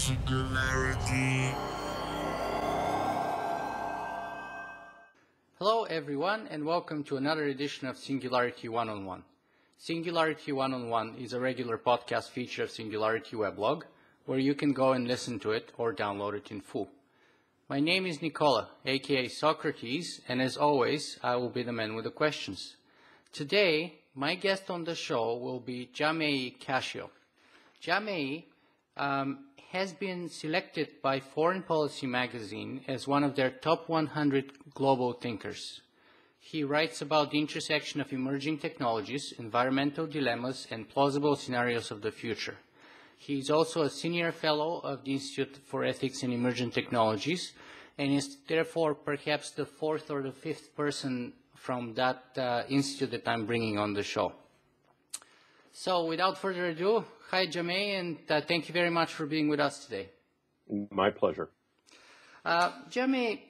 Singularity. Hello everyone and welcome to another edition of Singularity One-on-One. Singularity One-on-One is a regular podcast feature of Singularity weblog where you can go and listen to it or download it in full. My name is Nicola, aka Socrates, and as always, I will be the man with the questions. Today, my guest on the show will be Jamais Cascio. Jamais has been selected by Foreign Policy magazine as one of their top 100 global thinkers. He writes about the intersection of emerging technologies, environmental dilemmas, and plausible scenarios of the future. He is also a senior fellow of the Institute for Ethics in Emerging Technologies and is therefore perhaps the fourth or the fifth person from that institute that I'm bringing on the show. So without further ado, hi Jamais, and thank you very much for being with us today. My pleasure. Jamais,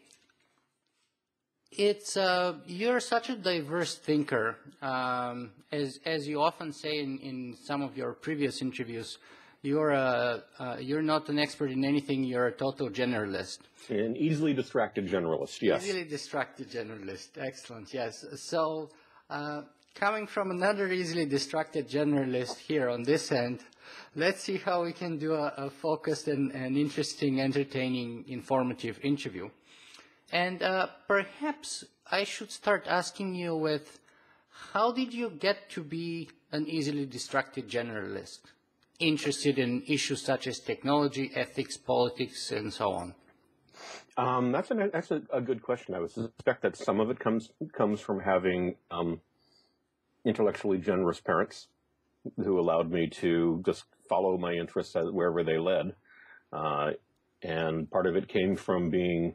you're such a diverse thinker. As you often say in some of your previous interviews, you're not an expert in anything, you're a total generalist. An easily distracted generalist, yes. Easily distracted generalist, excellent, yes. So, coming from another easily distracted generalist here on this end, let's see how we can do a focused and interesting, entertaining, informative interview. And perhaps I should start asking you with, how did you get to be an easily distracted generalist, interested in issues such as technology, ethics, politics, and so on? That's a good question. I would suspect that some of it comes from having intellectually generous parents who allowed me to just follow my interests wherever they led. And part of it came from being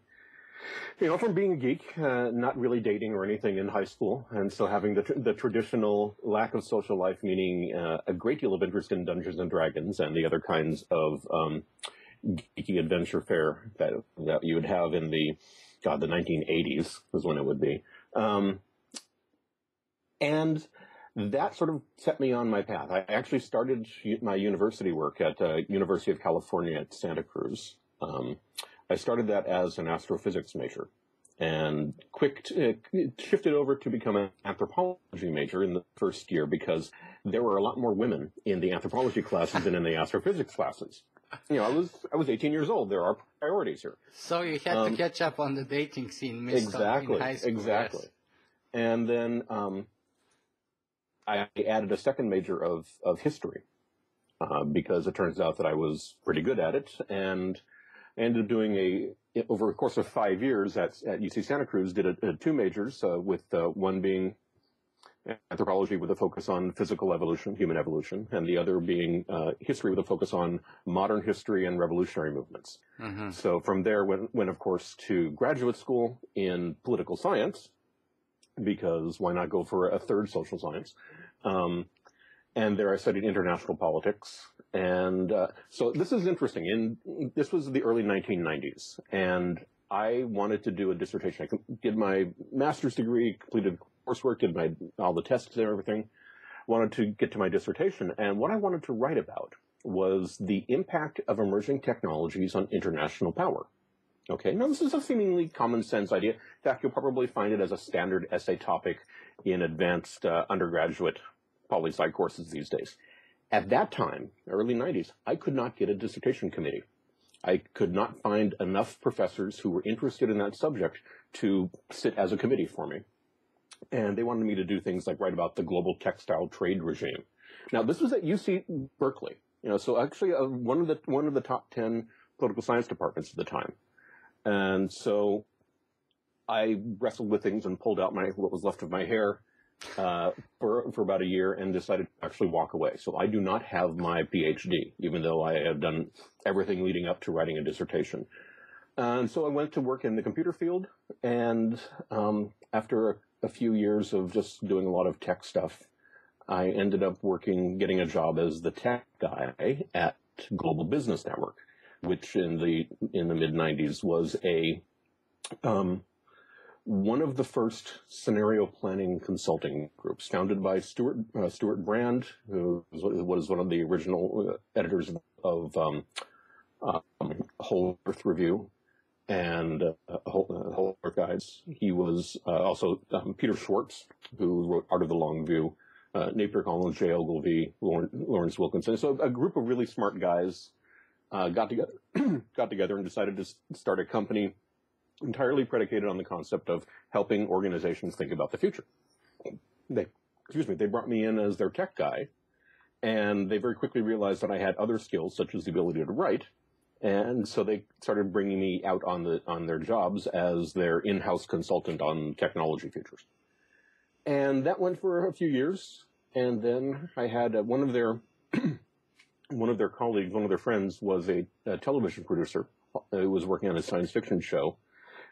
a geek, not really dating or anything in high school, and so having the traditional lack of social life, meaning a great deal of interest in Dungeons and Dragons and the other kinds of geeky adventure fare that you would have in the 1980s was when it would be. And that sort of set me on my path. I actually started my university work at University of California at Santa Cruz. I started that as an astrophysics major and shifted over to become an anthropology major in the first year because there were a lot more women in the anthropology classes than in the astrophysics classes. I was 18 years old. There are priorities here. So you had to catch up on the dating scene, in high school. Exactly. Yes. And then I added a second major of history because it turns out that I was pretty good at it, and I ended up doing over a course of 5 years at UC Santa Cruz, did two majors, with one being anthropology with a focus on physical evolution, human evolution, and the other being history with a focus on modern history and revolutionary movements. Mm-hmm. So from there went, of course, to graduate school in political science, because why not go for a third social science? And there I studied international politics. And so this is interesting. This was the early 1990s, and I wanted to do a dissertation. I did my master's degree, completed coursework, did all the tests and everything, wanted to get to my dissertation. And what I wanted to write about was the impact of emerging technologies on international power. Okay, now this is a seemingly common sense idea. In fact, you'll probably find it as a standard essay topic in advanced undergraduate poli-sci courses these days. At that time, early 90s, I could not get a dissertation committee. I could not find enough professors who were interested in that subject to sit as a committee for me. And they wanted me to do things like write about the global textile trade regime. Now, this was at UC Berkeley, so actually one of the top 10 political science departments at the time. And so I wrestled with things and pulled out what was left of my hair for about a year and decided to actually walk away. So I do not have my PhD, even though I have done everything leading up to writing a dissertation. And so I went to work in the computer field, and after a few years of just doing a lot of tech stuff, I ended up getting a job as the tech guy at Global Business Network, which in the mid-90s was one of the first scenario planning consulting groups, founded by Stuart Brand, who was one of the original editors of Whole Earth Review, and Whole Earth Guides. He was also Peter Schwartz, who wrote Art of the Long View, Napier Collins, J. Ogilvy, Lawrence Wilkinson. So a group of really smart guys got together and decided to start a company entirely predicated on the concept of helping organizations think about the future. They brought me in as their tech guy, and they very quickly realized that I had other skills, such as the ability to write, and so they started bringing me out on their jobs as their in-house consultant on technology futures. And that went for a few years, and then I had one of their colleagues, one of their friends, was a television producer who was working on a science fiction show,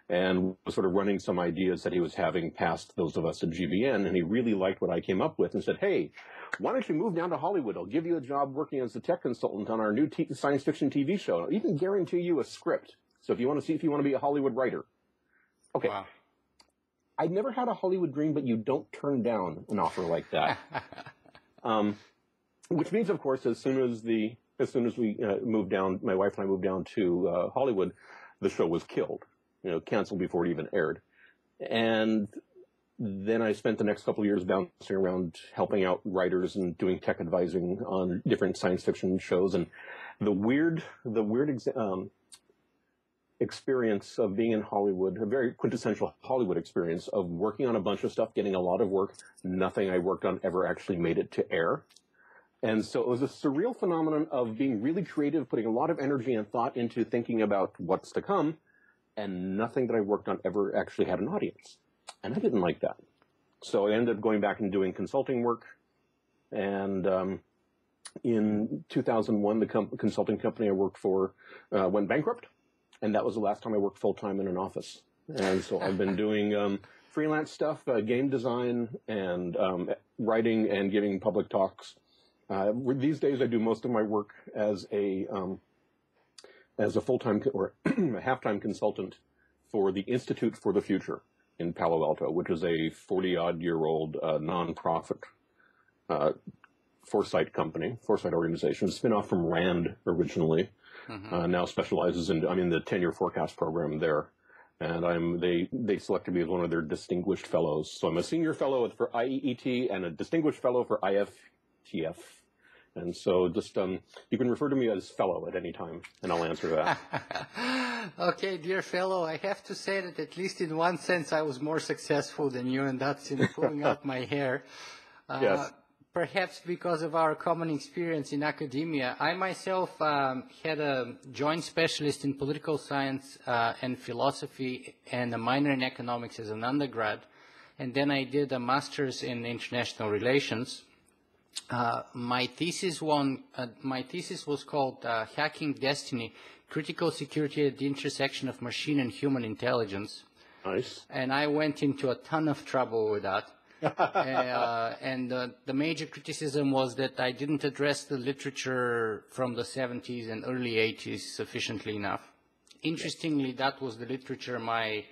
and was sort of running some ideas that he was having past those of us at GBN, and he really liked what I came up with and said, hey, why don't you move down to Hollywood? I'll give you a job working as a tech consultant on our new science fiction TV show. I'll even guarantee you a script. So if you want to be a Hollywood writer. Okay. Wow. I never had a Hollywood dream, but you don't turn down an offer like that. Which means, of course, as soon as we moved down, my wife and I moved down to Hollywood, the show was killed. Canceled before it even aired. And then I spent the next couple of years bouncing around helping out writers and doing tech advising on different science fiction shows. And the weird experience of being in Hollywood, a very quintessential Hollywood experience of working on a bunch of stuff, getting a lot of work, nothing I worked on ever actually made it to air. And so it was a surreal phenomenon of being really creative, putting a lot of energy and thought into thinking about what's to come, and nothing that I worked on ever actually had an audience. And I didn't like that. So I ended up going back and doing consulting work. And in 2001, the consulting company I worked for went bankrupt. And that was the last time I worked full-time in an office. And so I've been doing freelance stuff, game design, and writing and giving public talks. These days, I do most of my work as a full-time or a half-time consultant for the Institute for the Future in Palo Alto, which is a 40-odd-year-old nonprofit foresight organization, spin-off from RAND originally, now specializes in, I'm in the 10-year forecast program there, and they selected me as one of their distinguished fellows. So I'm a senior fellow for IEET and a distinguished fellow for IFTF. And so just, you can refer to me as fellow at any time, and I'll answer that. Okay, dear fellow, I have to say that at least in one sense I was more successful than you, and that's in pulling out my hair. Yes. Perhaps because of our common experience in academia. I myself had a joint specialist in political science and philosophy and a minor in economics as an undergrad. And then I did a master's in international relations. My thesis was called Hacking Destiny, Critical Security at the Intersection of Machine and Human Intelligence. Nice. And I went into a ton of trouble with that. And the major criticism was that I didn't address the literature from the 70s and early 80s sufficiently enough. Interestingly, that was the literature my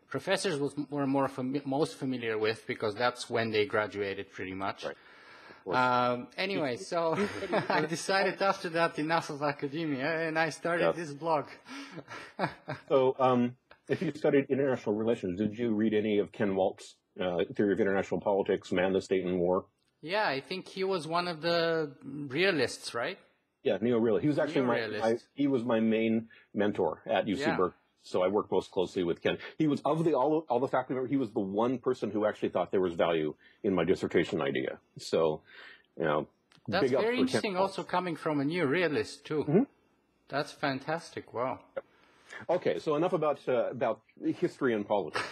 professors were most familiar with, because that's when they graduated pretty much. Right. Anyway, so I decided after that enough of academia, and I started this blog. So if you studied international relations, did you read any of Ken Walt's Theory of International Politics, Man, the State, and War? Yeah, I think he was one of the realists, right? Yeah, neo-realist. He was actually he was my main mentor at UC Berkeley. So I worked most closely with Ken. He was of all the faculty members, he was the one person who actually thought there was value in my dissertation idea. So, that's very interesting. Also coming from a neo-realist too. Mm-hmm. That's fantastic. Wow. Okay, so enough about history and politics.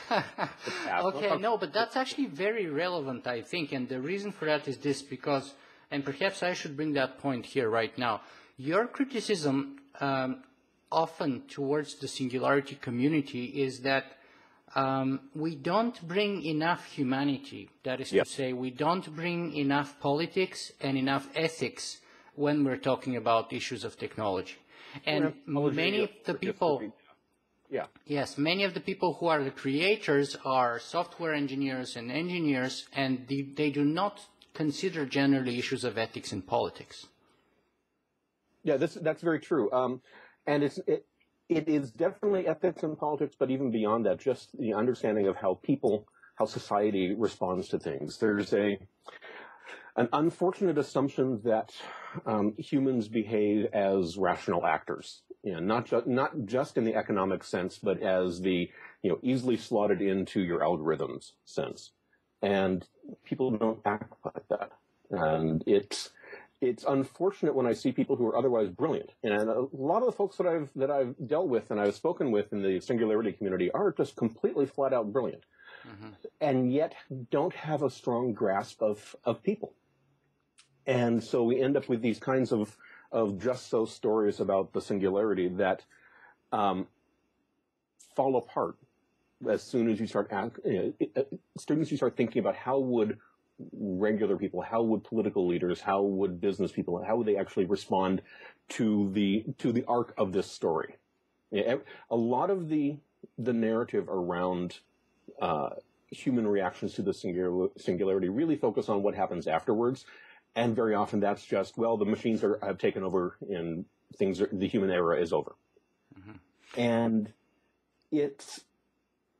Okay, no, but that's actually very relevant, I think, and the reason for that is this, because, and perhaps I should bring that point here right now. Your criticism often towards the Singularity community is that we don't bring enough humanity. That is to say, we don't bring enough politics and enough ethics when we're talking about issues of technology. And many of the people, many of the people who are the creators are software engineers and engineers, and they do not consider generally issues of ethics and politics. Yeah, that's very true. it is definitely ethics and politics, but even beyond that, just the understanding of how society responds to things. There's an unfortunate assumption that humans behave as rational actors, not just in the economic sense, but as the easily slotted into your algorithms sense. And people don't act like that. And it's unfortunate when I see people who are otherwise brilliant. And a lot of the folks that I've dealt with and I've spoken with in the Singularity community are just completely flat out brilliant, and yet don't have a strong grasp of people. And so we end up with these kinds of just so stories about the singularity that fall apart as soon as you start thinking about how would regular people, how would political leaders, how would business people, how would they actually respond to the arc of this story. A lot of the narrative around human reactions to the singularity really focus on what happens afterwards. And very often that's just, well, the machines have taken over and the human era is over. And I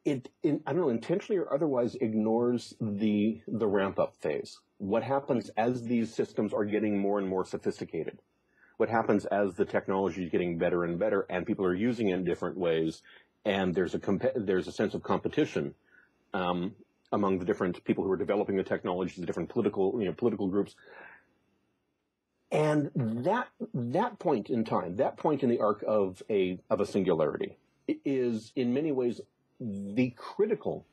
don't know, intentionally or otherwise ignores the ramp up phase. What happens as these systems are getting more and more sophisticated? What happens as the technology is getting better and better and people are using it in different ways? And there's a sense of competition among the different people who are developing the technologies, the different political groups. And that point in time, that point in the arc of a singularity is in many ways the critical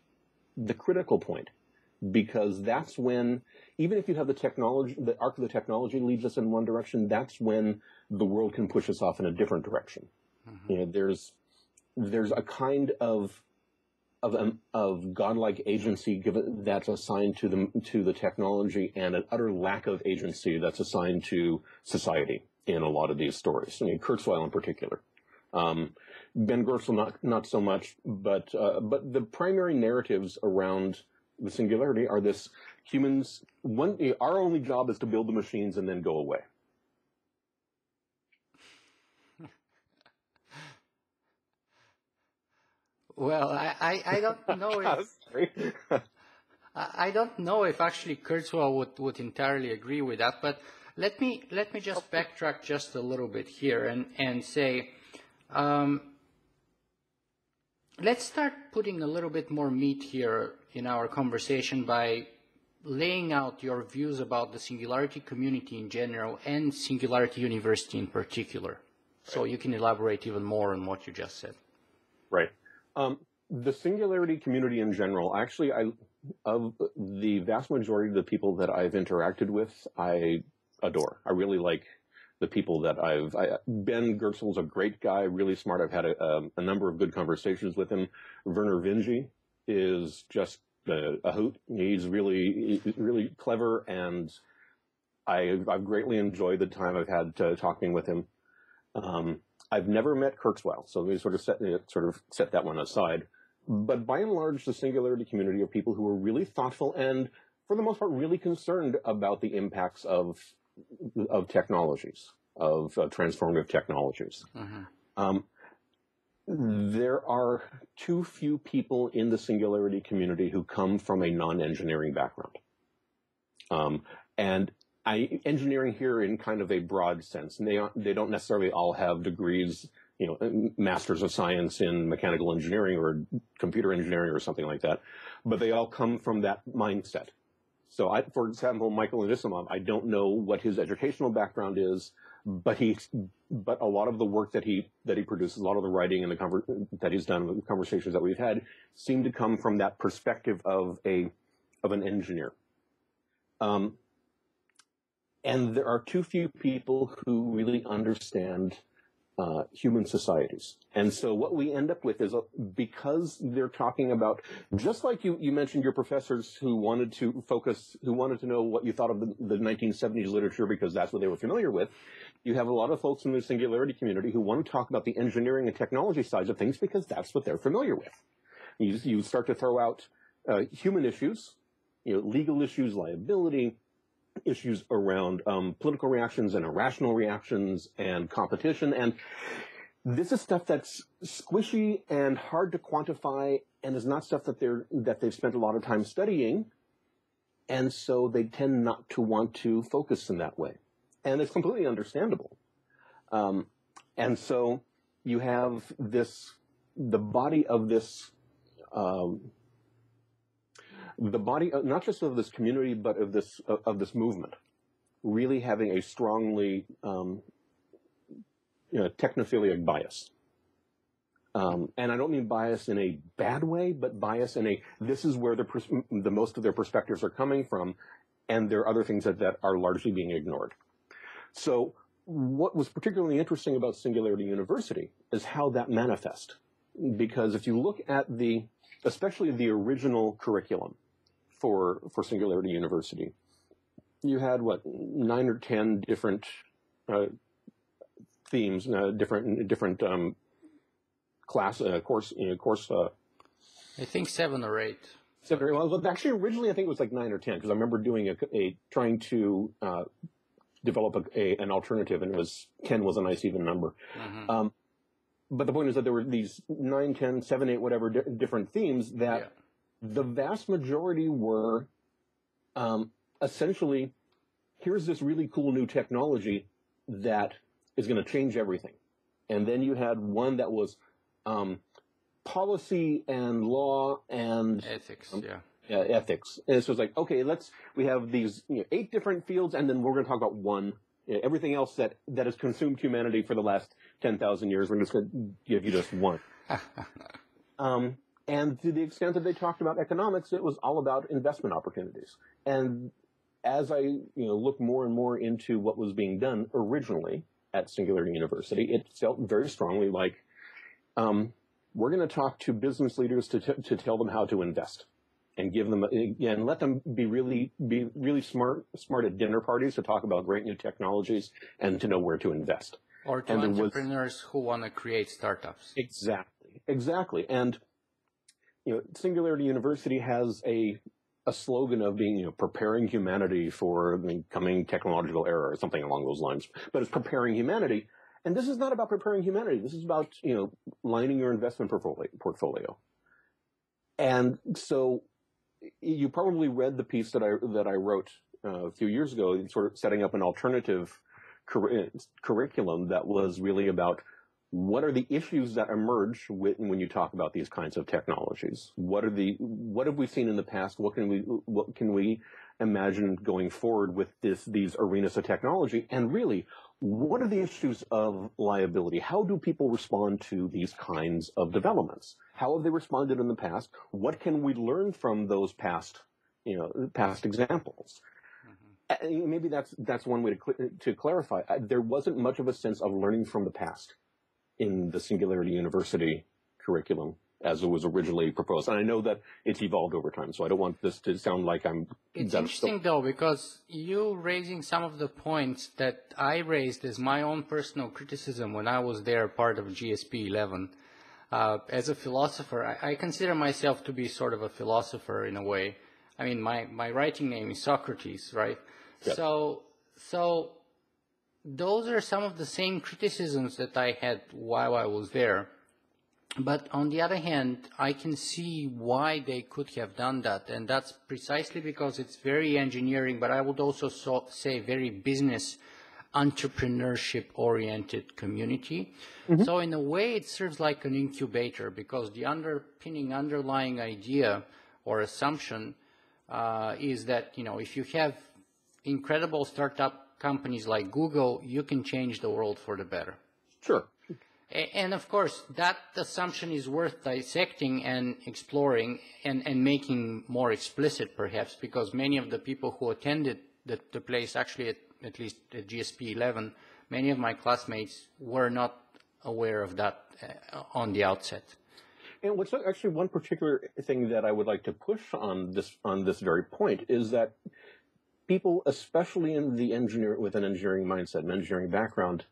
point, because that's when, even if you have the arc of the technology leads us in one direction, that's when the world can push us off in a different direction. There's a kind of godlike agency that's assigned to the technology, and an utter lack of agency that's assigned to society in a lot of these stories. I mean, Kurzweil in particular. Ben Goertzel not so much, but the primary narratives around the singularity are this: humans, our only job is to build the machines and then go away. Well, I don't know if I don't know if actually Kurzweil would entirely agree with that, but let me just backtrack just a little bit here and say, let's start putting a little bit more meat here in our conversation by laying out your views about the Singularity community in general and Singularity University in particular. Right. So you can elaborate even more on what you just said. Right. The Singularity community in general, actually, of the vast majority of the people that I've interacted with, I adore. I really like the people that Ben Goertzel's a great guy, really smart. I've had a number of good conversations with him. Werner Vinge is just a hoot. He's really clever, and I've greatly enjoyed the time I've had talking with him. I've never met Kurzweil, so we sort of set that one aside. But by and large, the Singularity community are people who are really thoughtful and, for the most part, really concerned about the impacts of technologies, of transformative technologies. There are too few people in the Singularity community who come from a non-engineering background. And engineering here in kind of a broad sense. And they don't necessarily all have degrees, masters of science in mechanical engineering or computer engineering or something like that, but they all come from that mindset. So for example, Michael Anisimov, I don't know what his educational background is, but a lot of the work that he produces, a lot of the writing and that he's done, the conversations that we've had, seem to come from that perspective of an engineer. And there are too few people who really understand human societies. And so what we end up with is, because they're talking about, just like you mentioned your professors who wanted to know what you thought of the 1970s literature because that's what they were familiar with, you have a lot of folks in the Singularity community who want to talk about the engineering and technology sides of things because that's what they're familiar with. You start to throw out human issues, legal issues, liability, issues around political reactions and irrational reactions and competition, and this is stuff that's squishy and hard to quantify, and is not stuff that they've spent a lot of time studying, and so they tend not to want to focus in that way, and it's completely understandable. And so you have the body of this, not just of this community, but of this movement, really having a strongly technophiliac bias. And I don't mean bias in a bad way, but bias in this is where the most of their perspectives are coming from, and there are other things that are largely being ignored. So what was particularly interesting about Singularity University is how that manifests. Because if you look at especially the original curriculum for Singularity University, you had 9 or 10 different themes, different course. I think 7 or 8. Well, actually, originally I think it was like 9 or 10, because I remember doing trying to develop an alternative, and 10 was a nice even number. Mm-hmm. But the point is that there were these 9, 10, 7, 8, whatever different themes that the vast majority were essentially, here's this really cool new technology that is going to change everything. And then you had one that was policy and law and ethics, ethics. And so it's like, okay, we have these 8 different fields, and then we're going to talk about one. Everything else that has consumed humanity for the last 10,000 years, we're just going to give you just one. And to the extent that they talked about economics, it was all about investment opportunities. And as I look more and more into what was being done originally at Singularity University, it felt very strongly like we're going to talk to business leaders to tell them how to invest, and give them and let them be really smart at dinner parties to talk about great new technologies and to know where to invest. Or to entrepreneurs who want to create startups. Exactly. And Singularity University has a slogan of being preparing humanity for the coming technological era, or something along those lines. But it's preparing humanity. And this is not about preparing humanity. This is about lining your investment portfolio. And so you probably read the piece that I wrote a few years ago, sort of setting up an alternative curriculum that was really about what are the issues that emerge when you talk about these kinds of technologies. What have we seen in the past? What can we imagine going forward with these arenas of technology? And really, what are the issues of liability? How do people respond to these kinds of developments? How have they responded in the past? What can we learn from those past examples? Mm-hmm. Maybe that's one way to clarify. There wasn't much of a sense of learning from the past in the Singularity University curriculum as it was originally proposed. And I know that it's evolved over time, so I don't want this to sound like It's interesting, though, because you raising some of the points that I raised as my own personal criticism when I was there, part of GSP 11. As a philosopher, I consider myself to be sort of a philosopher in a way. I mean, my writing name is Socrates, right? Yep. So those are some of the same criticisms that I had while I was there. But on the other hand, I can see why they could have done that. And that's precisely because it's very engineering, but I would also say very business entrepreneurship-oriented community. Mm-hmm. So in a way, it serves like an incubator, because the underlying idea or assumption is that, if you have incredible startup companies like Google, you can change the world for the better. Sure. And of course, that assumption is worth dissecting and exploring and making more explicit, perhaps, because many of the people who attended the place, actually at least at GSP 11, many of my classmates were not aware of that on the outset. And what's actually one particular thing that I would like to push on this very point is that people, especially in the with an engineering mindset, an engineering background,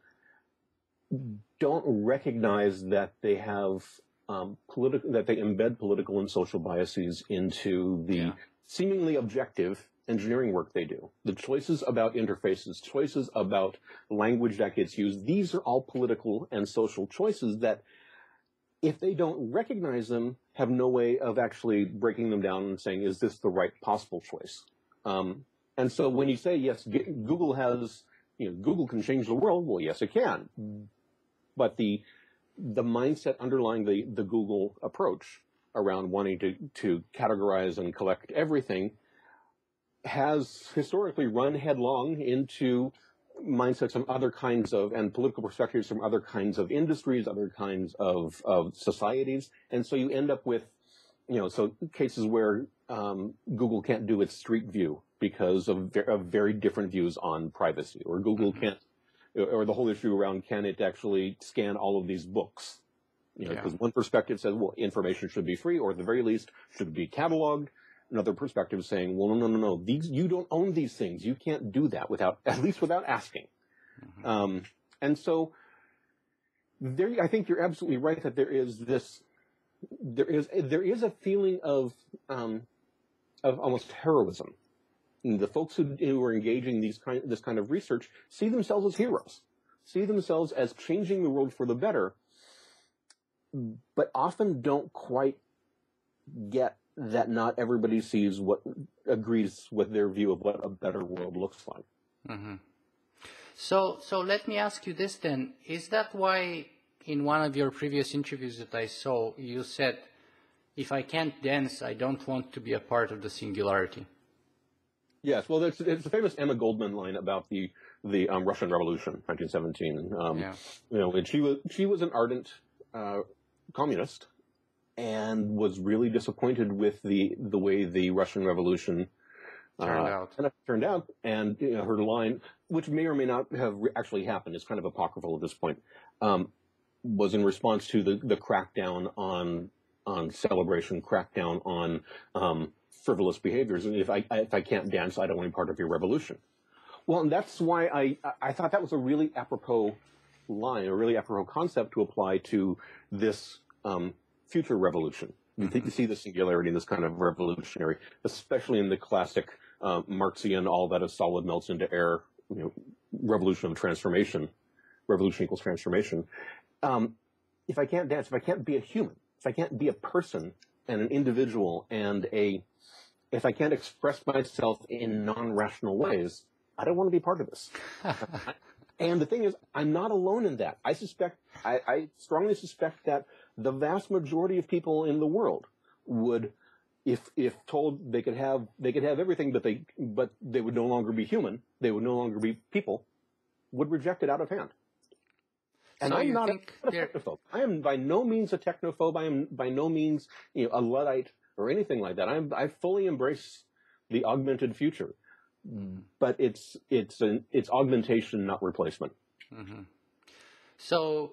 don't recognize that they have that they embed political and social biases into the seemingly objective engineering work they do, the choices about interfaces, choices about language that gets used, these are all political and social choices that, if they don't recognize them, have no way of actually breaking them down and saying, is this the right possible choice? And so when you say, yes, Google Google can change the world, well, yes, it can. But the mindset underlying the Google approach around wanting to categorize and collect everything has historically run headlong into mindsets from other kinds of, and political perspectives from other kinds of industries, other kinds of societies. And so you end up with, so cases where Google can't do its street view because of very different views on privacy, or Google can't, or the whole issue around, can it actually scan all of these books? Because one perspective says, well, information should be free, or at the very least should be cataloged. Another perspective is saying, well, no, you don't own these things. You can't do that at least without asking. And so I think you're absolutely right that there is a feeling of almost heroism. And the folks who are engaging this kind of research see themselves as heroes, see themselves as changing the world for the better, but often don't quite get that not everybody sees what agrees with their view of what a better world looks like. Mm-hmm. So let me ask you this then. Is that why in one of your previous interviews that I saw, you said, if I can't dance, I don't want to be a part of the singularity? Yes, well, it's a famous Emma Goldman line about the Russian Revolution, 1917. And she was an ardent communist, and was really disappointed with the way the Russian Revolution turned out. And her line, which may or may not have actually happened, is kind of apocryphal at this point, was in response to the crackdown on celebration, crackdown on frivolous behaviors. And if I can't dance, I don't want to be part of your revolution. Well, and that's why I thought that was a really apropos line, a really apropos concept to apply to this future revolution. You think you see the singularity in this kind of revolutionary, especially in the classic Marxian, all that is solid melts into air, revolution of transformation, revolution equals transformation. If I can't dance, if I can't be a human, if I can't be a person and an individual, and if I can't express myself in non-rational ways, I don't want to be part of this. And the thing is, I'm not alone in that. I strongly suspect that the vast majority of people in the world would, if told they could have everything, but they would no longer be human, they would no longer be people, would reject it out of hand. And so I'm not a technophobe. I am by no means a technophobe. I am by no means a Luddite or anything like that. I fully embrace the augmented future. But it's augmentation, not replacement. Mm-hmm. So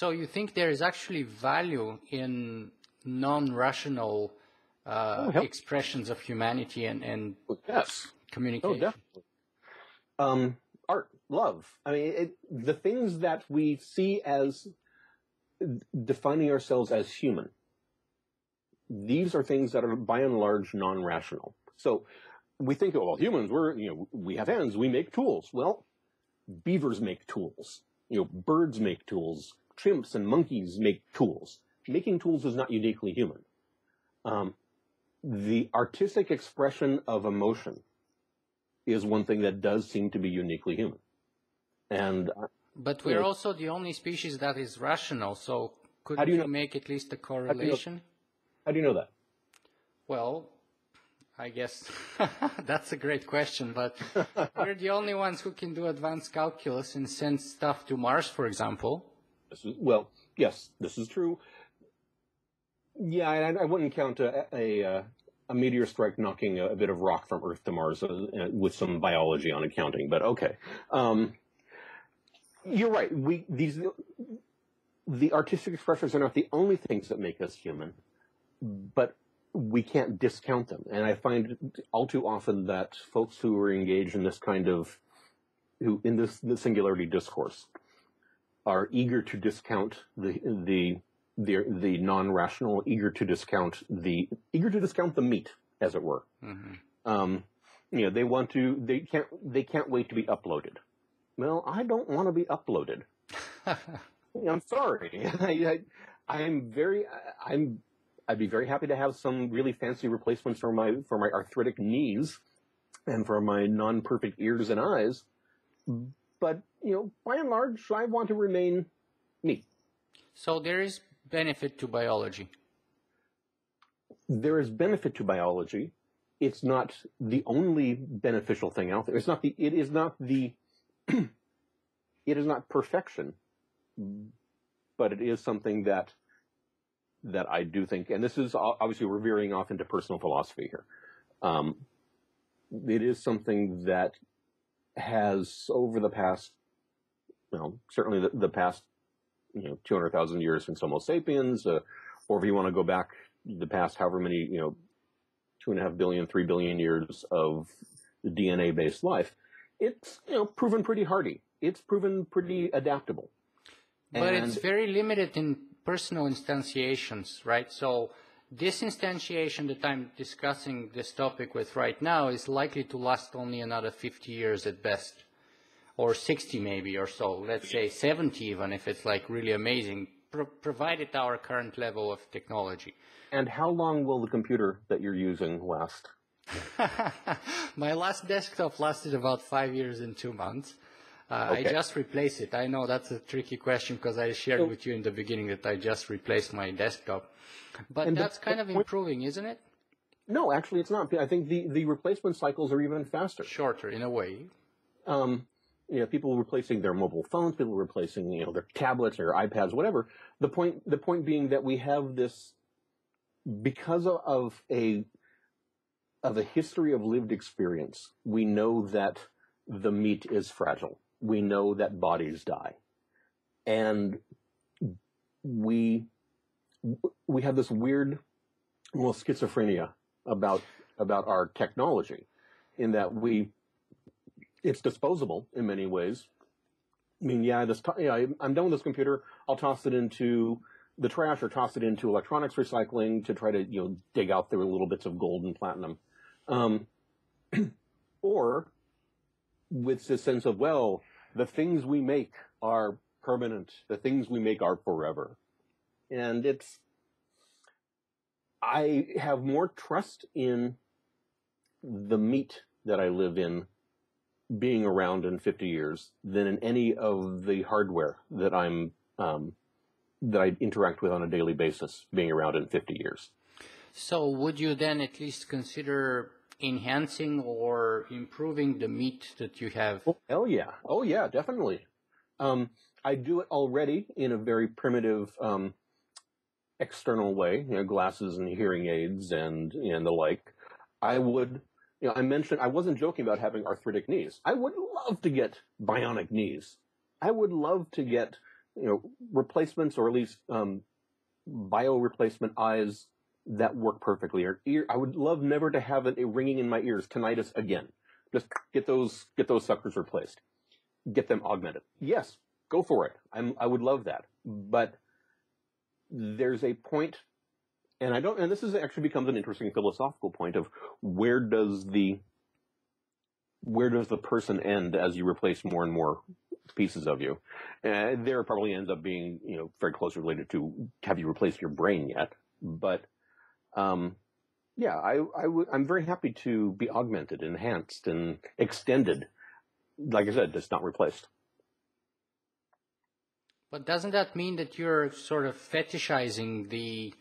you think there is actually value in non-rational expressions of humanity and yes, communication? Oh, definitely. Art, love. I mean, the things that we see as defining ourselves as human. These are things that are by and large non-rational. So we think, well, humans, we have hands, we make tools. Well, beavers make tools. Birds make tools. Chimps and monkeys make tools. Making tools is not uniquely human. The artistic expression of emotion is one thing that does seem to be uniquely human. But we're also the only species that is rational, so could you make at least a correlation? How do you know that? Well, I guess that's a great question, but we're the only ones who can do advanced calculus and send stuff to Mars, for example. Yes, this is true. Yeah, I wouldn't count a meteor strike knocking a bit of rock from Earth to Mars with some biology on accounting, but okay. You're right. The artistic expressions are not the only things that make us human, but we can't discount them. And I find all too often that folks who are engaged in this kind of, in the singularity discourse, are eager to discount the non-rational, eager to discount the meat, as it were. Mm-hmm. They can't wait to be uploaded. Well, I don't want to be uploaded. I'm sorry. I'd be very happy to have some really fancy replacements for my arthritic knees and for my non-perfect ears and eyes. But, by and large, I want to remain me. So there is benefit to biology. There is benefit to biology. It's not the only beneficial thing out there. It is not perfection, but it is something that I do think, and this is obviously we're veering off into personal philosophy here. It is something that has over the past, certainly the past, 200,000 years since Homo sapiens, or if you want to go back the past however many, 2.5 billion, 3 billion years of DNA-based life, it's, proven pretty hardy. It's proven pretty adaptable. But it's very limited in personal instantiations, right? So this instantiation that I'm discussing this topic with right now is likely to last only another 50 years at best, or 60 maybe or so. Let's say 70 even if it's like really amazing, provided our current level of technology. And how long will the computer that you're using last? My last desktop lasted about 5 years and 2 months. Okay. I just replaced it. I know that's a tricky question because I shared with you in the beginning that I just replaced my desktop. But that's kind of improving, isn't it? No, actually it's not. I think the replacement cycles are even faster. Shorter, in a way. People replacing their mobile phones, people replacing, their tablets or iPads, whatever. The point being that we have this, because of a history of lived experience, we know that the meat is fragile. We know that bodies die. And we have this weird, schizophrenia about our technology, in that it's disposable in many ways. I mean, I'm done with this computer. I'll toss it into the trash or toss it into electronics recycling to try to, dig out the little bits of gold and platinum. Or with this sense of, the things we make are permanent. The things we make are forever. And I have more trust in the meat that I live in being around in 50 years than in any of the hardware that that I interact with on a daily basis being around in 50 years. So would you then at least consider enhancing or improving the meat that you have? Oh yeah, definitely. I do it already in a very primitive external way, glasses and hearing aids and the like. I would, I wasn't joking about having arthritic knees. I would love to get bionic knees. I would love to get, replacements, or at least bio replacement eyes that work perfectly. Or I would love never to have a ringing in my ears, tinnitus again. Just get those suckers replaced. Get them augmented. Yes, go for it. I would love that. But there's a point, and this is actually becomes an interesting philosophical point of where does the person end as you replace more and more pieces of you? There probably ends up being, very closely related to have you replaced your brain yet? But I'm very happy to be augmented, enhanced, and extended. Like I said, just not replaced. But doesn't that mean that you're sort of fetishizing the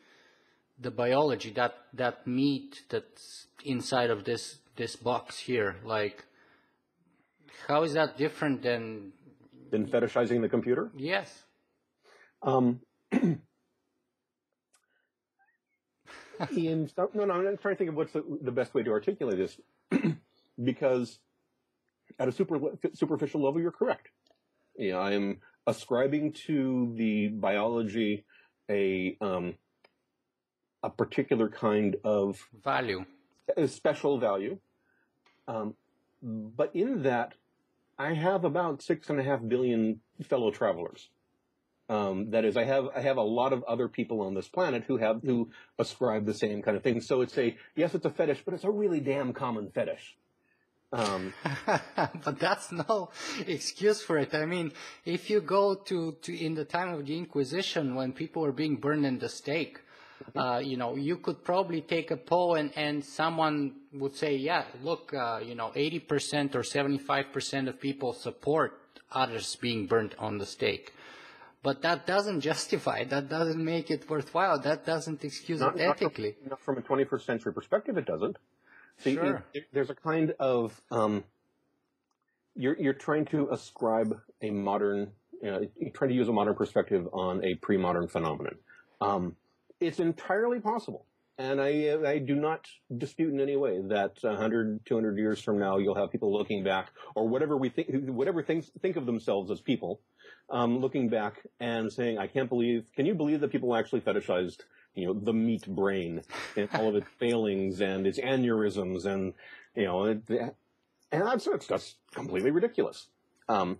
biology, that meat that's inside of this box here? Like, how is that different than fetishizing the computer? Yes. I'm trying to think of what's the best way to articulate this, because at a superficial level, you're correct. I am ascribing to the biology a particular kind of value, a special value. But in that, I have about 6.5 billion fellow travelers. That is, I have a lot of other people on this planet who ascribe the same kind of thing. So it's a fetish, but it's a really damn common fetish. But that's no excuse for it. I mean, if you go to in the time of the Inquisition, when people were being burned in the stake, you could probably take a poll and someone would say, yeah, look, 80% or 75% of people support others being burnt on the stake. But that doesn't justify, that doesn't make it worthwhile, that doesn't excuse it ethically. Not from a 21st century perspective, it doesn't. See, sure. There's a kind of, you're trying to ascribe a modern, you're trying to use a modern perspective on a pre-modern phenomenon. It's entirely possible, and I do not dispute in any way that 100, 200 years from now you'll have people looking back, or whatever think of themselves as people, looking back and saying, can you believe that people actually fetishized, the meat brain and all of its failings and its aneurysms and, and it's just completely ridiculous. And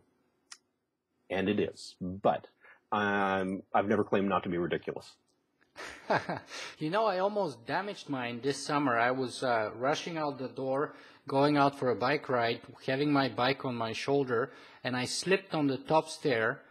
it is, but I've never claimed not to be ridiculous. I almost damaged mine this summer. I was rushing out the door, going out for a bike ride, having my bike on my shoulder, and I slipped on the top stair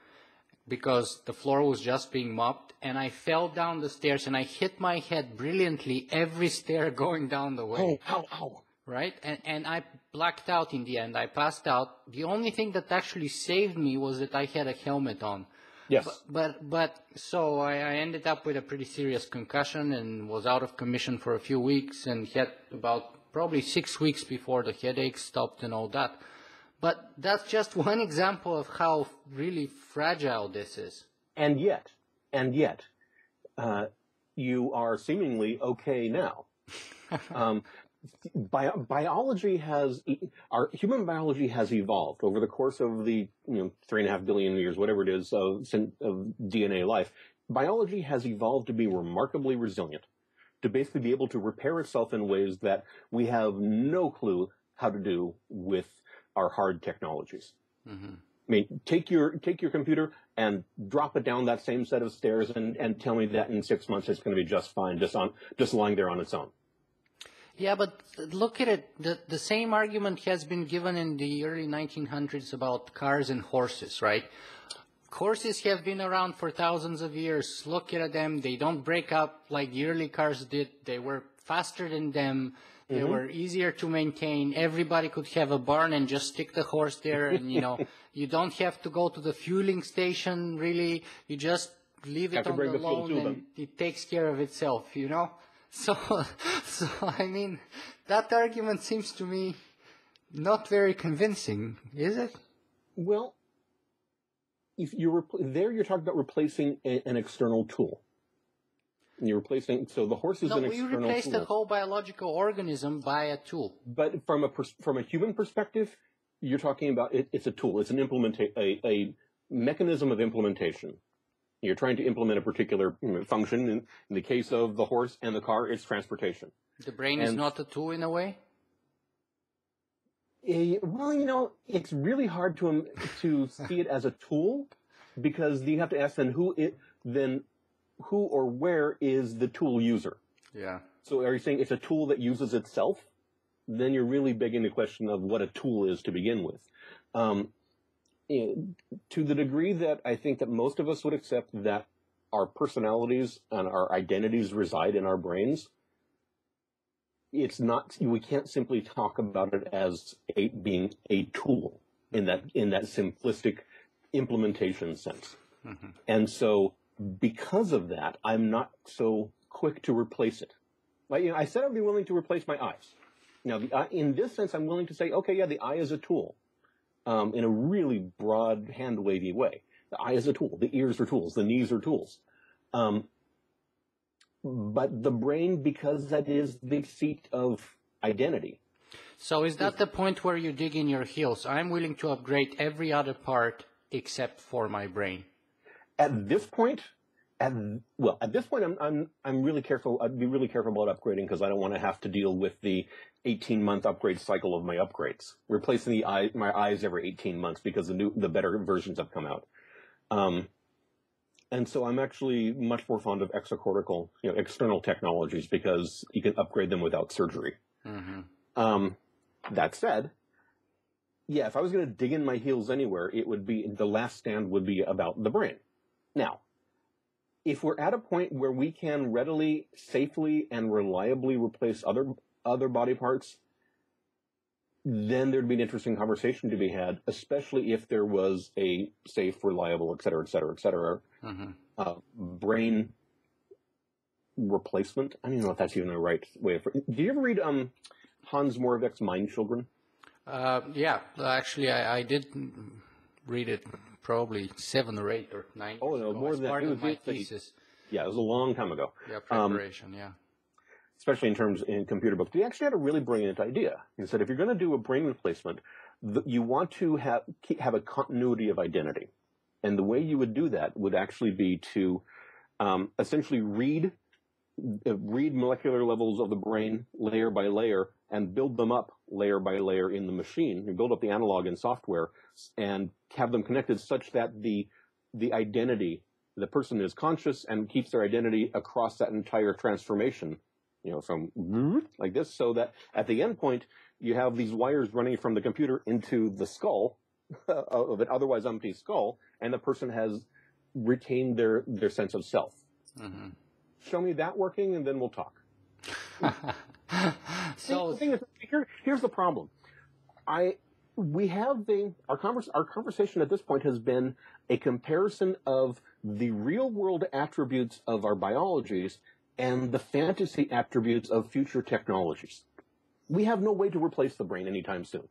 because the floor was just being mopped, and I fell down the stairs and I hit my head brilliantly every stair going down the way. Oh, ow. Right? And I blacked out in the end. I passed out. The only thing that actually saved me was that I had a helmet on. Yes. But so I ended up with a pretty serious concussion and was out of commission for a few weeks and had about probably 6 weeks before the headache stopped and all that. But that's just one example of how really fragile this is. And yet, you are seemingly okay now. Human biology has evolved over the course of the 3.5 billion years, whatever it is, of DNA life. Biology has evolved to be remarkably resilient, to basically be able to repair itself in ways that we have no clue how to do with our hard technologies. Mm-hmm. I mean, take your computer and drop it down that same set of stairs and tell me that in 6 months it's going to be just fine, just lying there on its own. Yeah, but look at it. The same argument has been given in the early 1900s about cars and horses, right? Horses have been around for thousands of years. Look at them. They don't break up like the early cars did. They were faster than them. They were easier to maintain. Everybody could have a barn and just stick the horse there. And, you don't have to go to the fueling station, really. You just leave it on the lawn and it takes care of itself, So, I mean, that argument seems to me not very convincing, is it? Well, if you're talking about replacing an external tool. You're replacing, so the horse is an external tool. No, you replace the whole biological organism by a tool. But from a human perspective, you're talking about it's a tool. It's a mechanism of implementation. You're trying to implement a particular function. In the case of the horse and the car, it's transportation. The brain is not a tool in a way? Well, it's really hard to see it as a tool, because you have to ask then who or where is the tool user? Yeah. So are you saying it's a tool that uses itself? Then you're really begging the question of what a tool is to begin with. To the degree that I think that most of us would accept that our personalities and our identities reside in our brains, we can't simply talk about it as being a tool in that simplistic implementation sense. Mm-hmm. And so because of that, I'm not so quick to replace it. I said I'd be willing to replace my eyes. Now, in this sense, I'm willing to say, okay, yeah, the eye is a tool. In a really broad, hand-wavy way. The eye is a tool. The ears are tools. The knees are tools. But the brain, because that is the seat of identity. So is that the point where you dig in your heels? I'm willing to upgrade every other part except for my brain. At this point, I'm really careful. I'd be really careful about upgrading, because I don't want to have to deal with the 18-month upgrade cycle of my upgrades, replacing my eyes every 18 months because the better versions have come out. And so I'm actually much more fond of exocortical, external technologies because you can upgrade them without surgery. That said, yeah, if I was going to dig in my heels anywhere, it would be, the last stand would be about the brain. Now, if we're at a point where we can readily, safely, and reliably replace other body parts, then there'd be an interesting conversation to be had, especially if there was a safe, reliable, et cetera, brain replacement. I don't even know if that's even the right way of. Did you ever read Hans Moravec's Mind Children? Yeah, actually, I did read it probably 7 or 8 or 9 years ago. More than that. Part of my thesis. Yeah, it was a long time ago. Yeah, preparation, yeah. Especially in computer books. He actually had a really brilliant idea. He said, if you're going to do a brain replacement, you want to have a continuity of identity. And the way you would do that would actually be to essentially read molecular levels of the brain layer by layer and build them up layer by layer in the machine. You build up the analog in software and have them connected such that the identity, the person is conscious and keeps their identity across that entire transformation, from like this, so that at the end point, you have these wires running from the computer into the skull of an otherwise empty skull, and the person has retained their sense of self. Show me that working, and then we'll talk. So the thing is, here's the problem. Our conversation at this point has been a comparison of the real world attributes of our biologies and the fantasy attributes of future technologies. We have no way to replace the brain anytime soon.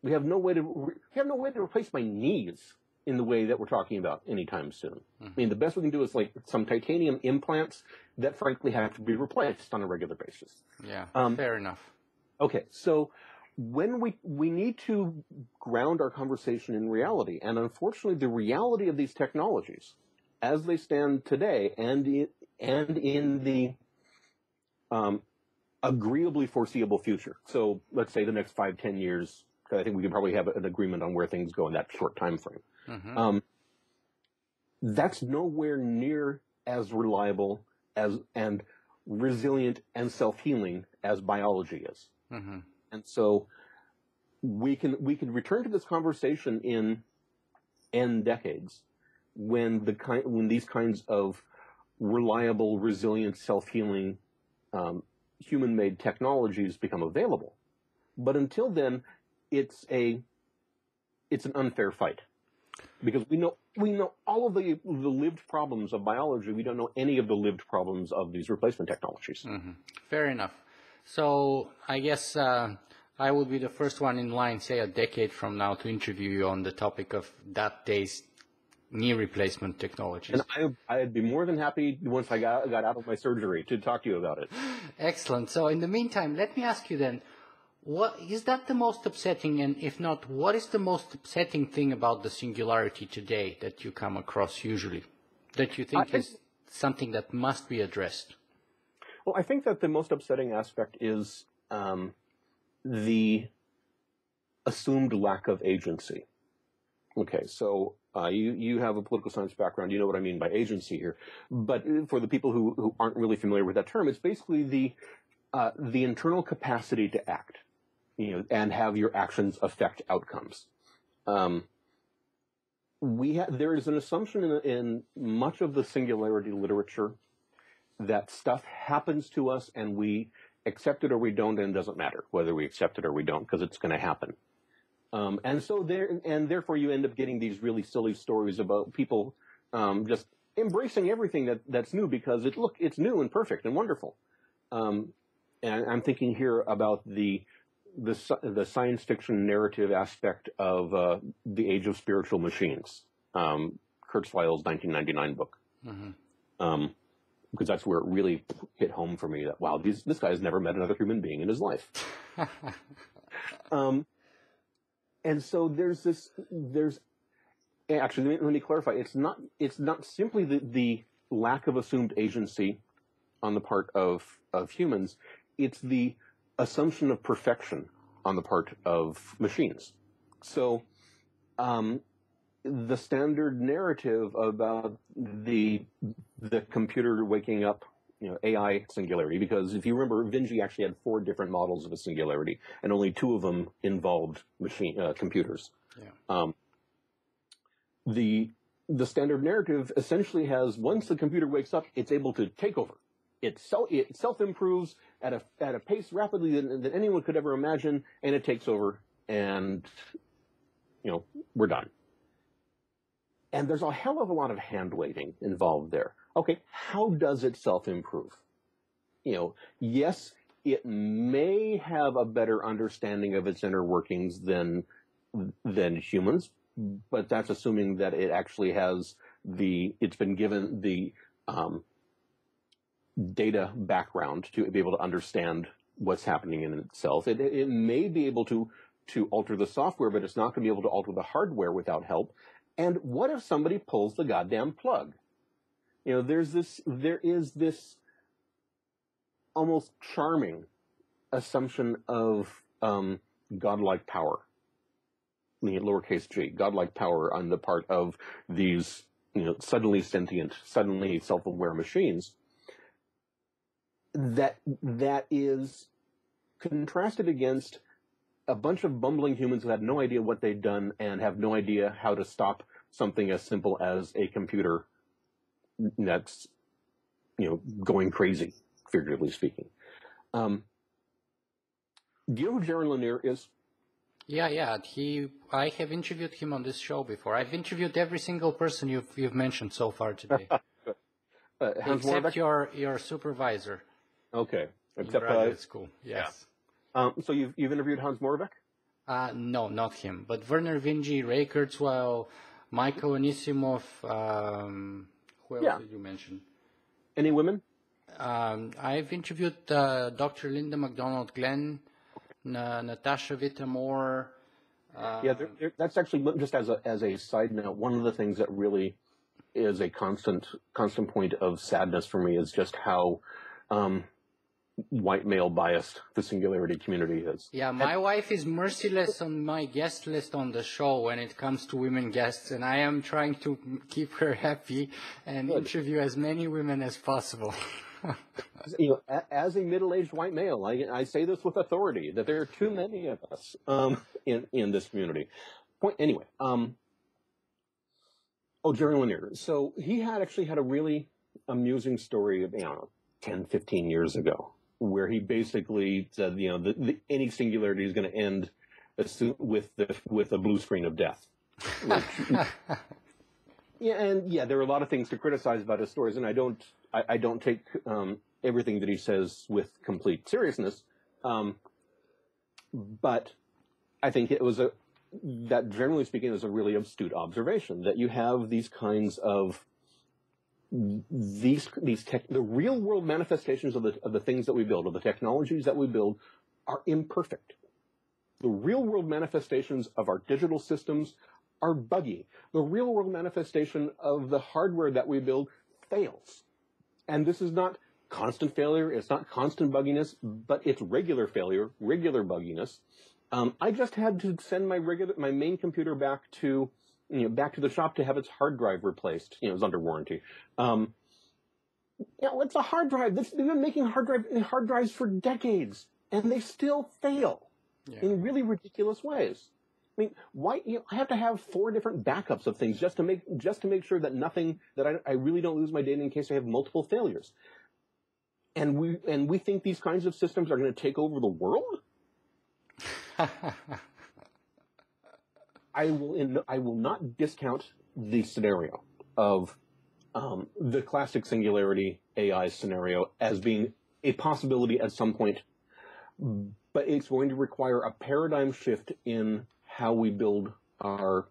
We have no way to replace my knees in the way that we're talking about anytime soon. I mean, the best we can do is like some titanium implants that frankly have to be replaced on a regular basis. Yeah, fair enough. Okay, so when we need to ground our conversation in reality, and unfortunately the reality of these technologies as they stand today and in the agreeably foreseeable future. So let's say the next 5-10 years, because I think we can probably have an agreement on where things go in that short time frame. That's nowhere near as reliable and resilient and self-healing as biology is. And so we can return to this conversation in N decades when these kinds of reliable, resilient, self-healing, human-made technologies become available. But until then, it's an unfair fight, because we know all of the lived problems of biology. We don't know any of the lived problems of these replacement technologies. Fair enough. So I guess I will be the first one in line, say a decade from now, to interview you on the topic of that day's knee replacement technologies. And I'd be more than happy once I got out of my surgery to talk to you about it. Excellent. So in the meantime, let me ask you then, what is that the most upsetting, and if not, what is the most upsetting thing about the singularity today that you come across usually, that you think is something that must be addressed? Well, I think that the most upsetting aspect is the assumed lack of agency. Okay, so you have a political science background. You know what I mean by agency here. But for the people who aren't really familiar with that term, it's basically the internal capacity to act, and have your actions affect outcomes. There is an assumption in much of the singularity literature that stuff happens to us and we accept it or we don't, and it doesn't matter whether we accept it or we don't, because it's going to happen. And therefore you end up getting these really silly stories about people just embracing everything that's new because it's new and perfect and wonderful. And I'm thinking here about the science fiction narrative aspect of The Age of Spiritual Machines, Kurzweil's 1999 book. Because that's where it really hit home for me that, wow, this guy has never met another human being in his life. And so actually, let me clarify. It's not simply the lack of assumed agency on the part of humans. It's the assumption of perfection on the part of machines. So, the standard narrative about the computer waking up, AI singularity, because if you remember, Vinci actually had 4 different models of a singularity, and only 2 of them involved computers. Yeah. The standard narrative essentially has, once the computer wakes up, it's able to take over. It self-improves at a pace rapidly than anyone could ever imagine, and it takes over, and we're done. And there's a hell of a lot of hand-waving involved there. Okay, how does it self-improve? Yes, it may have a better understanding of its inner workings than humans, but that's assuming that it actually has it's been given the data background to be able to understand what's happening in itself. It may be able to alter the software, but it's not going to be able to alter the hardware without help. And what if somebody pulls the goddamn plug? There is this almost charming assumption of godlike power, lowercase g, godlike power on the part of these, suddenly sentient, suddenly self-aware machines. That is contrasted against a bunch of bumbling humans who had no idea what they'd done and have no idea how to stop something as simple as a computer that's, going crazy, figuratively speaking. Do you know who Jaron Lanier is? Yeah. I have interviewed him on this show before. I've interviewed every single person you've mentioned so far today. Except your supervisor. Okay. Except graduate school. Yes. Yeah. So you've interviewed Hans Moravec? No, not him. But Werner Vinci, Ray Kurzweil, Michael Anisimov. Who else did you mention? Any women? I've interviewed Dr. Linda McDonald Glenn, Natasha Whittemore. That's actually, just as a side note, one of the things that really is a constant point of sadness for me is just how white male biased the Singularity community is. Yeah, my wife is merciless on my guest list on the show when it comes to women guests, and I am trying to keep her happy and interview as many women as possible. As a middle-aged white male, I say this with authority, that there are too many of us in this community. Anyway, Jerry Lanier. So he actually had a really amusing story of, 10, 15 years ago, where he basically said, any singularity is going to end with a blue screen of death. Which, there are a lot of things to criticize about his stories, and I don't take everything that he says with complete seriousness. But I think that generally speaking is a really astute observation, that you have these kinds of the real world manifestations of the things that we build, of the technologies that we build, are imperfect. The real world manifestations of our digital systems are buggy. The real world manifestation of the hardware that we build fails. And this is not constant failure, it's not constant bugginess, but it's regular failure, regular bugginess. I just had to send my main computer back to the shop to have its hard drive replaced. It was under warranty. It's a hard drive. They've been making hard drives for decades, and they still fail in really ridiculous ways. I mean, why? I have to have 4 different backups of things just to make sure that I really don't lose my data in case I have multiple failures. And we think these kinds of systems are going to take over the world. I will not discount the scenario of the classic Singularity AI scenario as being a possibility at some point, but it's going to require a paradigm shift in how we build our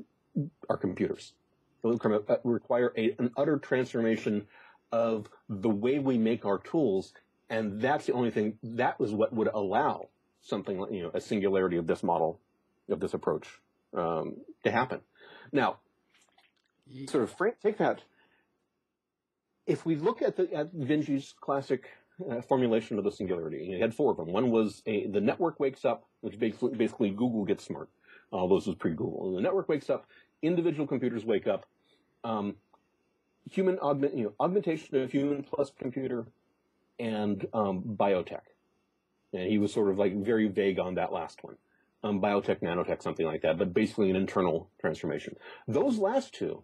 computers. It will require an utter transformation of the way we make our tools, and that's the only thing, that was what would allow something like, a singularity of this model, of this approach, to happen. Now, sort of take that. If we look at Vinci's classic formulation of the singularity, he had 4 of them. One was the network wakes up, which basically Google gets smart. All those was pre-Google. And the network wakes up, individual computers wake up, augmentation of human plus computer, and biotech. And he was sort of like very vague on that last one. Biotech, nanotech, something like that, but basically an internal transformation. Those last two,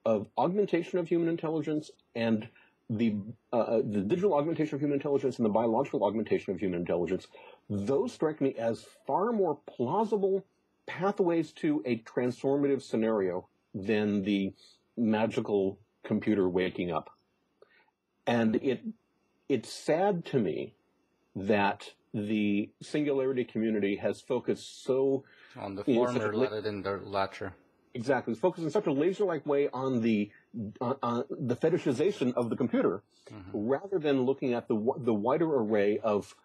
of augmentation of human intelligence and the digital augmentation of human intelligence and the biological augmentation of human intelligence, those strike me as far more plausible pathways to a transformative scenario than the magical computer waking up. And it's sad to me that the Singularity community has focused so on the former rather than the latter. Exactly, it's focused in such a laser-like way on the fetishization of the computer, rather than looking at the wider array of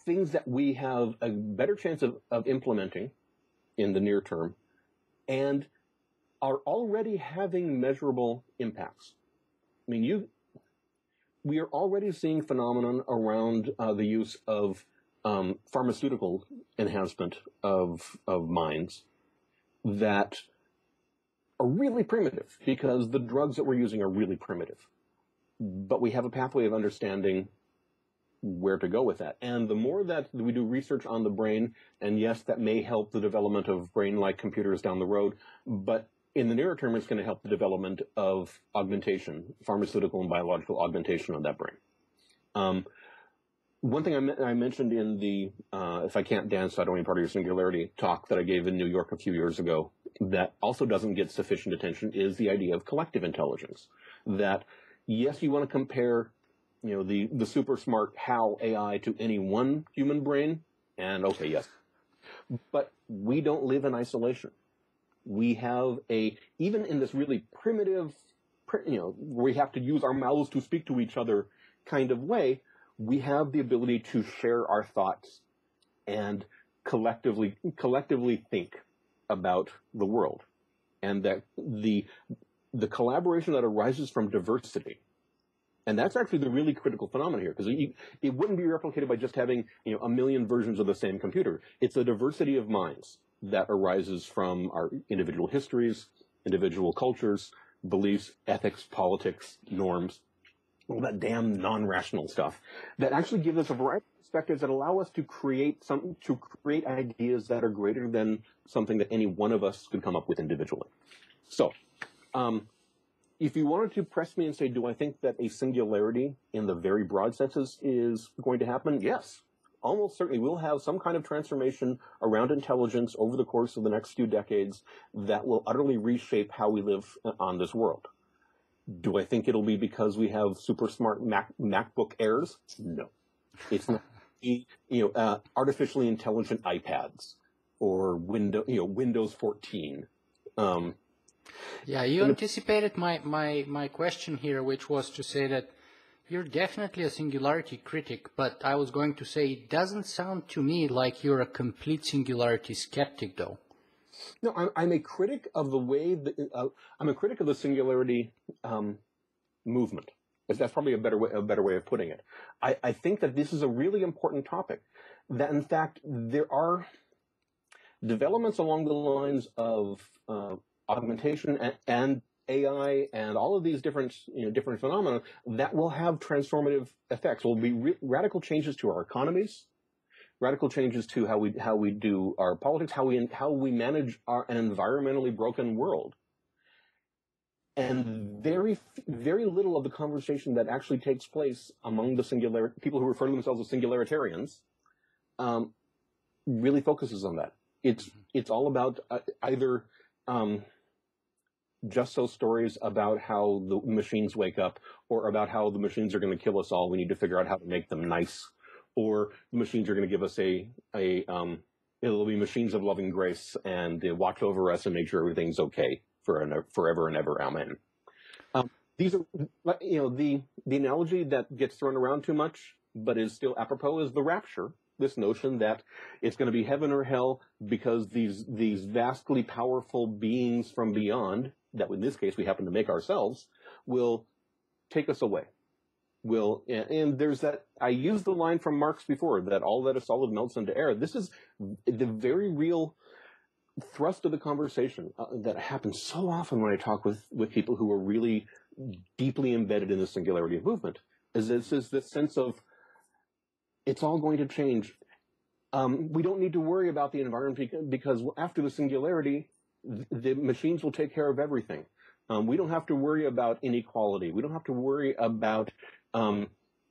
things that we have a better chance of implementing in the near term, and are already having measurable impacts. I mean, we are already seeing phenomenon around the use of pharmaceutical enhancement of minds that are really primitive, because the drugs that we're using are really primitive. But we have a pathway of understanding where to go with that. And the more that we do research on the brain, and yes, that may help the development of brain-like computers down the road, but in the nearer term, it's going to help the development of augmentation, pharmaceutical and biological augmentation of that brain. One thing I mentioned in the If I Can't Dance, I Don't Want Any Part of Your Singularity talk that I gave in New York a few years ago that also doesn't get sufficient attention is the idea of collective intelligence. That, yes, you want to compare the super smart HAL AI to any one human brain, and okay, yes. But we don't live in isolation. We have even in this really primitive, where we have to use our mouths to speak to each other kind of way, we have the ability to share our thoughts and collectively think about the world. And that the collaboration that arises from diversity, and that's actually the really critical phenomenon here, because it wouldn't be replicated by just having a million versions of the same computer. It's a diversity of minds that arises from our individual histories, individual cultures, beliefs, ethics, politics, norms, all that damn non-rational stuff that actually gives us a variety of perspectives that allow us to create ideas that are greater than something that any one of us could come up with individually. So, if you wanted to press me and say, do I think that a singularity in the very broad senses is going to happen? Yes. Almost certainly we'll have some kind of transformation around intelligence over the course of the next few decades that will utterly reshape how we live on this world. Do I think it'll be because we have super smart MacBook Airs? No. It's not artificially intelligent iPads or Windows 14. Yeah, you anticipated my question here, which was to say that you're definitely a singularity critic, but I was going to say it doesn't sound to me like you're a complete singularity skeptic, though. No, I'm a critic of the way I'm a critic of the singularity movement. That's probably a better way of putting it. I think that this is a really important topic. That in fact there are developments along the lines of augmentation and AI and all of these different phenomena that will have transformative effects. Will be radical changes to our economies, radical changes to how we do our politics, how we manage an environmentally broken world. And very, very little of the conversation that actually takes place among the people who refer to themselves as singularitarians really focuses on that. It's all about either just so stories about how the machines wake up, or about how the machines are going to kill us all. We need to figure out how to make them nice, or the machines are going to give us it'll be machines of loving grace and they watch over us and make sure everything's okay forever and ever. Amen. These are, the analogy that gets thrown around too much, but is still apropos, is the rapture. This notion that it's going to be heaven or hell because these vastly powerful beings from beyond, that in this case we happen to make ourselves, will take us away. And there's that, I used the line from Marx before, that all that is solid melts into air. This is the very real thrust of the conversation that happens so often when I talk with people who are really deeply embedded in the singularity movement is this sense of it's all going to change. We don't need to worry about the environment because after the singularity, the machines will take care of everything. We don't have to worry about inequality. We don't have to worry about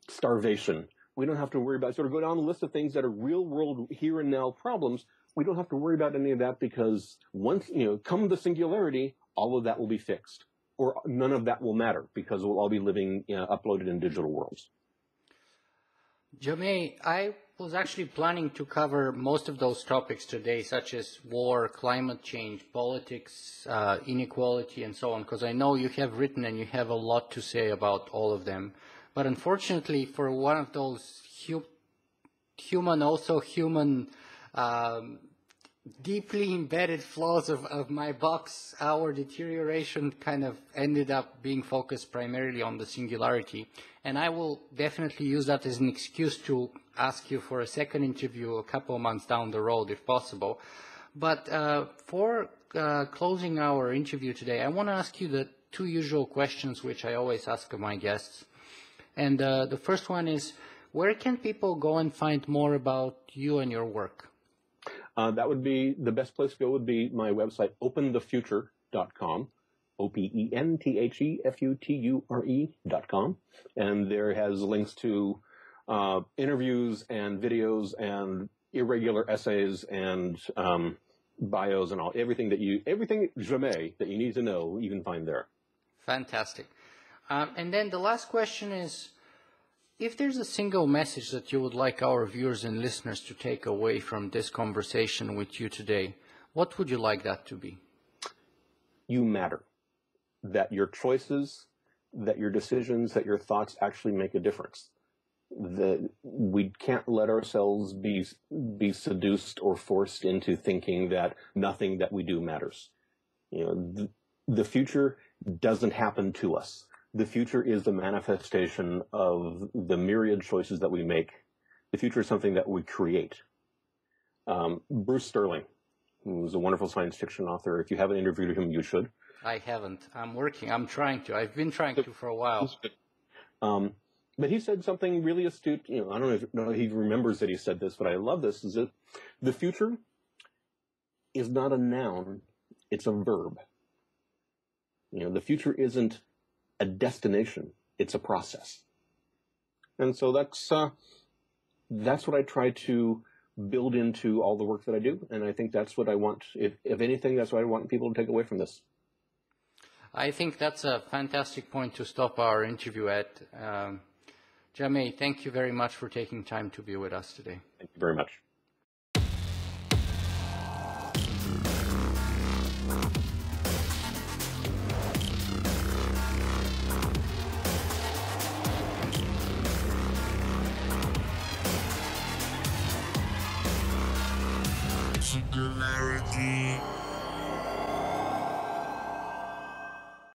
starvation. We don't have to worry about, sort of go down the list of things that are real world here and now problems. We don't have to worry about any of that because once, come the singularity, all of that will be fixed. Or none of that will matter because we'll all be living uploaded in digital worlds. Jamais, I was actually planning to cover most of those topics today, such as war, climate change, politics, inequality, and so on, because I know you have written and you have a lot to say about all of them. But unfortunately, for one of those human, deeply embedded flaws of my box, our deterioration kind of ended up being focused primarily on the singularity. And I will definitely use that as an excuse to ask you for a second interview a couple of months down the road, if possible. But for closing our interview today, I want to ask you the two usual questions which I always ask of my guests. And the first one is, where can people go and find more about you and your work? That would be, the best place to go would be my website, openthefuture.com, OpenTheFuture.com. And there has links to interviews and videos and irregular essays and bios and everything Jamais that you need to know, you can find there. Fantastic. And then the last question is, if there's a single message that you would like our viewers and listeners to take away from this conversation with you today, what would you like that to be? You matter. That your choices, that your decisions, that your thoughts actually make a difference. That we can't let ourselves be seduced or forced into thinking that nothing that we do matters. The future doesn't happen to us. The future is the manifestation of the myriad choices that we make. The future is something that we create. Bruce Sterling, who's a wonderful science fiction author. If you haven't interviewed him, you should. I haven't. I'm trying to. I've been trying to for a while. But he said something really astute. I don't know if he remembers that he said this, but I love this, is that the future is not a noun, it's a verb. The future isn't a destination, it's a process. And so that's what I try to build into all the work that I do, and I think that's what I want, if anything, that's what I want people to take away from this. I think that's a fantastic point to stop our interview at. Jamais, thank you very much for taking time to be with us today. Thank you very much. Singularity.